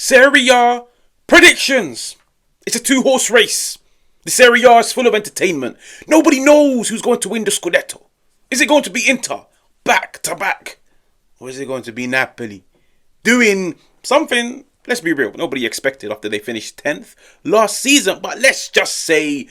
Serie A predictions. It's a two-horse race. The Serie A is full of entertainment. Nobody knows who's going to win the Scudetto. Is it going to be Inter, back to back? Or is it going to be Napoli? Doing something, let's be real, nobody expected after they finished 10th last season. But let's just say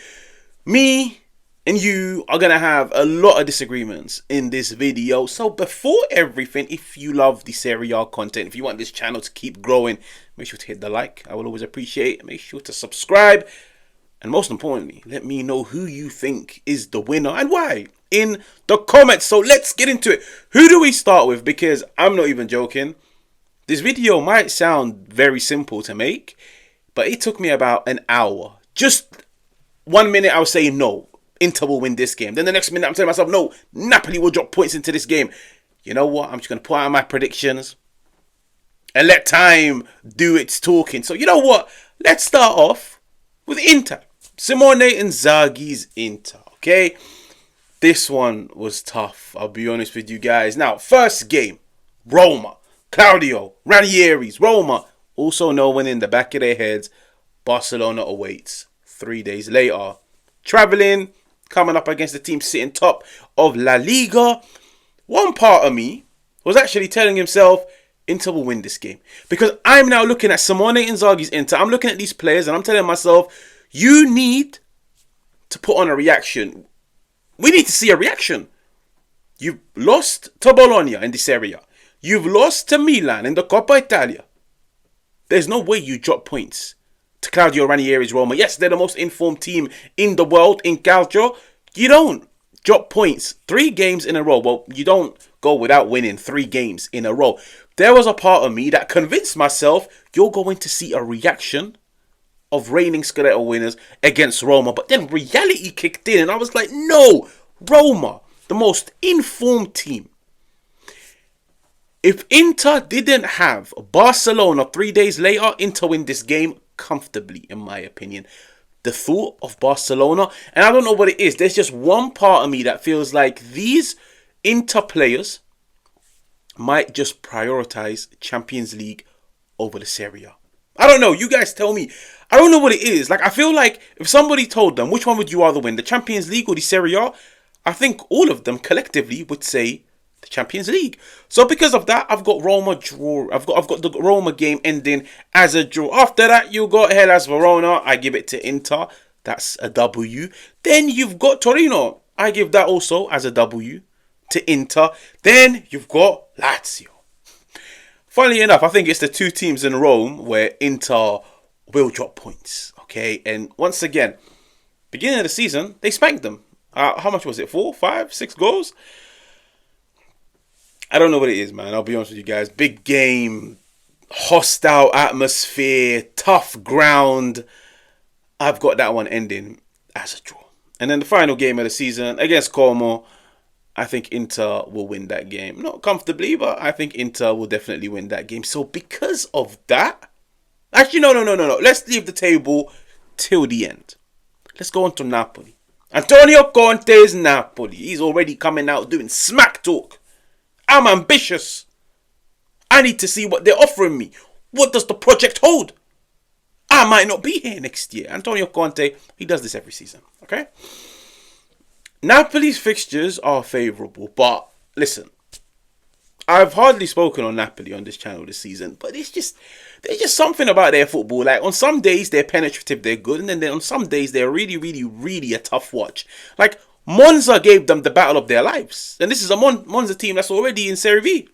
me and you are going to have a lot of disagreements in this video. So before everything, if you love the Serie A content, if you want this channel to keep growing, make sure to hit the like. I will always appreciate it. Make sure to subscribe. And most importantly, let me know who you think is the winner and why in the comments. So let's get into it. Who do we start with? Because I'm not even joking. This video might sound very simple to make, but it took me about an hour. Just 1 minute I was saying no, Inter will win this game. Then the next minute I'm telling myself no, Napoli will drop points into this game. You know what? I'm just going to put out my predictions and let time do its talking. So you know what? Let's start off with Inter. Simone Inzaghi's Inter, okay? This one was tough, I'll be honest with you guys. Now, first game, Roma. Claudio Ranieri's Roma. Also knowing in the back of their heads, Barcelona awaits 3 days later. Travelling, coming up against the team sitting top of La Liga. One part of me was actually telling himself, Inter will win this game. Because I'm now looking at Simone Inzaghi's Inter. I'm looking at these players and I'm telling myself, you need to put on a reaction. We need to see a reaction. You've lost to Bologna in the Serie A. You've lost to Milan in the Coppa Italia. There's no way you drop points to Claudio Ranieri's Roma. Yes, they're the most informed team in the world in Calcio. You don't drop points 3 games in a row. Well, you don't go without winning 3 games in a row. There was a part of me that convinced myself you're going to see a reaction of reigning Scudetto winners against Roma. But then reality kicked in and I was like, no, Roma, the most informed team. If Inter didn't have Barcelona 3 days later, Inter win this game comfortably, in my opinion. The thought of Barcelona, and I don't know what it is, there's just one part of me that feels like these Inter players might just prioritize Champions League over the Serie A. I don't know. You guys tell me. I don't know what it is. Like, I feel like if somebody told them, which one would you rather win, the Champions League or the Serie A? I think all of them collectively would say the Champions League. So because of that, I've got Roma draw. I've got the Roma game ending as a draw. After that, you got Hellas Verona. I give it to Inter. That's a W. Then you've got Torino. I give that also as a W to Inter. Then you've got Lazio. Funnily enough, I think it's the 2 teams in Rome where Inter will drop points. Okay, and once again, beginning of the season, they spanked them. How much was it? 4, 5, 6 goals? I don't know what it is, man. I'll be honest with you guys. Big game, hostile atmosphere, tough ground. I've got that one ending as a draw. And then the final game of the season against Como, I think Inter will win that game. Not comfortably, but I think Inter will definitely win that game. So because of that, actually, no. Let's leave the table till the end. Let's go on to Napoli. Antonio Conte's Napoli. He's already coming out doing smack talk. I'm ambitious. I need to see what they're offering me. What does the project hold? I might not be here next year. Antonio Conte, he does this every season. Okay? Napoli's fixtures are favourable, but listen, I've hardly spoken on Napoli on this channel this season, but there's just something about their football. Like, on some days they're penetrative, they're good, and then on some days they're really a tough watch. Like, Monza gave them the battle of their lives, and this is a Monza team that's already in Serie V.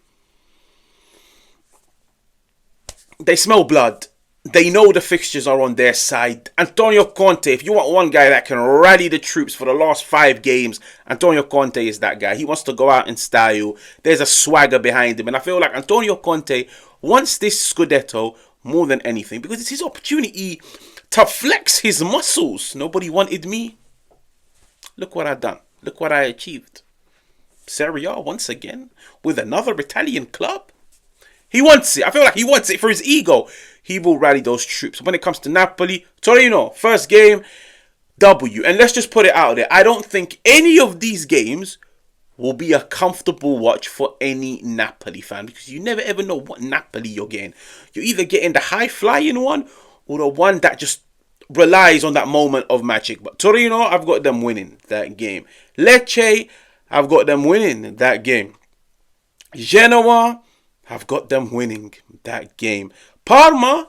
They smell blood. They know the fixtures are on their side. Antonio Conte, if you want one guy that can rally the troops for the last 5 games, Antonio Conte is that guy. He wants to go out in style. There's a swagger behind him. And I feel like Antonio Conte wants this Scudetto more than anything because it's his opportunity to flex his muscles. Nobody wanted me. Look what I've done. Look what I achieved. Serie A once again with another Italian club. He wants it. I feel like he wants it for his ego. He will rally those troops. When it comes to Napoli, Torino, first game, W. And let's just put it out there. I don't think any of these games will be a comfortable watch for any Napoli fan, because you never ever know what Napoli you're getting. You're either getting the high flying one or the one that just relies on that moment of magic. But Torino, I've got them winning that game. Lecce, I've got them winning that game. Genoa, I've got them winning that game. Parma,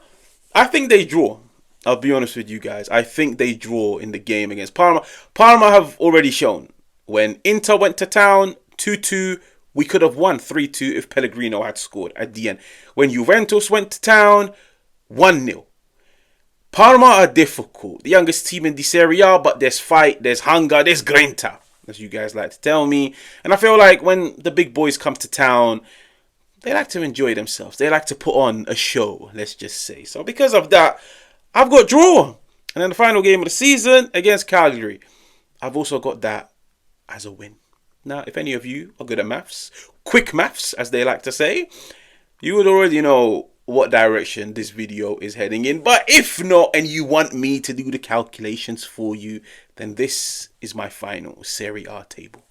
I think they draw. I'll be honest with you guys. I think they draw in the game against Parma. Parma have already shown. When Inter went to town, 2-2, we could have won 3-2 if Pellegrino had scored at the end. When Juventus went to town, 1-0. Parma are difficult. The youngest team in the Serie A, but there's fight, there's hunger, there's grinta, as you guys like to tell me. And I feel like when the big boys come to town, they like to enjoy themselves. They like to put on a show, let's just say. So because of that, I've got draw. And then the final game of the season against Cagliari, I've also got that as a win. Now, if any of you are good at maths, quick maths, as they like to say, you would already know what direction this video is heading in. But if not, and you want me to do the calculations for you, then this is my final Serie A table.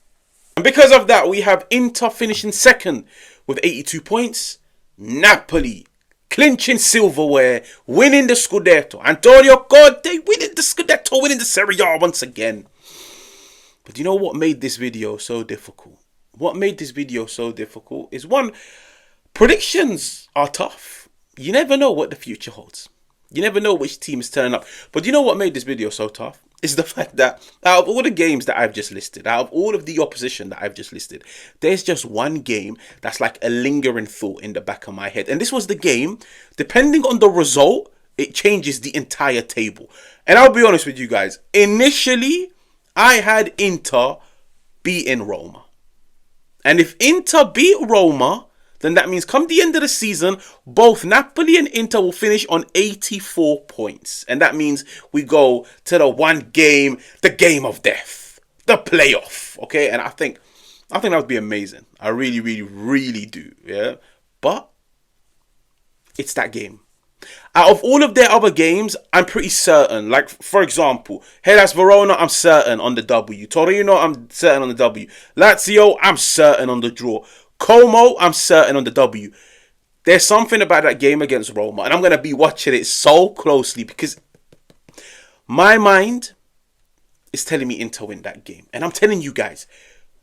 And because of that, we have Inter finishing second with 82 points. Napoli clinching silverware, winning the Scudetto. Antonio Conte winning the Scudetto, winning the Serie A once again. But you know what made this video so difficult? What made this video so difficult is, one, predictions are tough. You never know what the future holds. You never know which team is turning up. But you know what made this video so tough? Is the fact that out of all the games that I've just listed, out of all of the opposition that I've just listed, there's just one game that's like a lingering thought in the back of my head. And this was the game, depending on the result, it changes the entire table. And I'll be honest with you guys, initially, I had Inter beating Roma. And if Inter beat Roma, then that means come the end of the season, both Napoli and Inter will finish on 84 points. And that means we go to the one game, the game of death, the playoff. Okay, and I think that would be amazing. I really, really, really do. Yeah, but it's that game. Out of all of their other games, I'm pretty certain. Like, for example, Hellas Verona, I'm certain on the W. Torino, I'm certain on the W. Lazio, I'm certain on the draw. Como, I'm certain on the W. There's something about that game against Roma, and I'm going to be watching it so closely because my mind is telling me Inter win that game. And I'm telling you guys,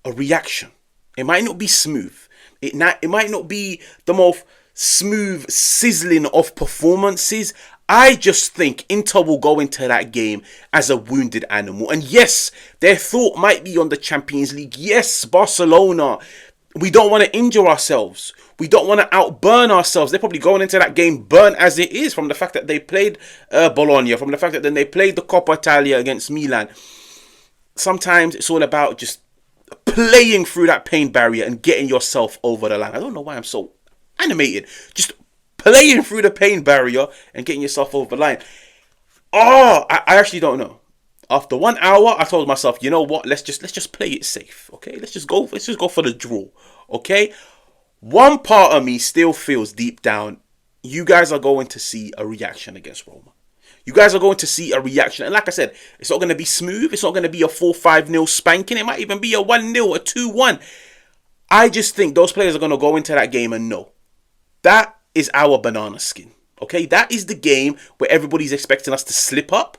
a reaction. It might not be smooth. It might not be the most smooth sizzling of performances. I just think Inter will go into that game as a wounded animal. And yes, their thought might be on the Champions League. Yes, Barcelona, we don't want to injure ourselves. We don't want to outburn ourselves. They're probably going into that game burnt as it is from the fact that they played Bologna, from the fact that then they played the Coppa Italia against Milan. Sometimes it's all about just playing through that pain barrier and getting yourself over the line. I don't know why I'm so animated. Just playing through the pain barrier and getting yourself over the line. Oh, I actually don't know. After 1 hour, I told myself, you know what? Let's just play it safe. Okay, let's just go for the draw. Okay, one part of me still feels deep down, you guys are going to see a reaction against Roma. You guys are going to see a reaction. And like I said, it's not going to be smooth. It's not going to be a 4-5-0 spanking. It might even be a 1-0, a 2-1. I just think those players are going to go into that game and know that is our banana skin. Okay, that is the game where everybody's expecting us to slip up.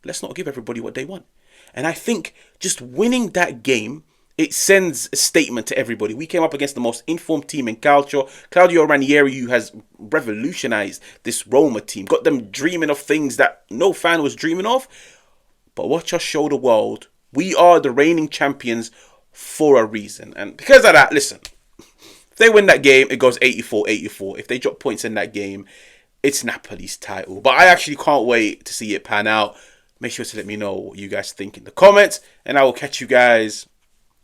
Let's not give everybody what they want. And I think just winning that game, it sends a statement to everybody. We came up against the most informed team in Calcio. Claudio Ranieri, who has revolutionized this Roma team, got them dreaming of things that no fan was dreaming of. But watch us show the world we are the reigning champions for a reason. And because of that, listen, if they win that game, it goes 84-84. If they drop points in that game, it's Napoli's title. But I actually can't wait to see it pan out. Make sure to let me know what you guys think in the comments. And I will catch you guys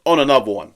on another one.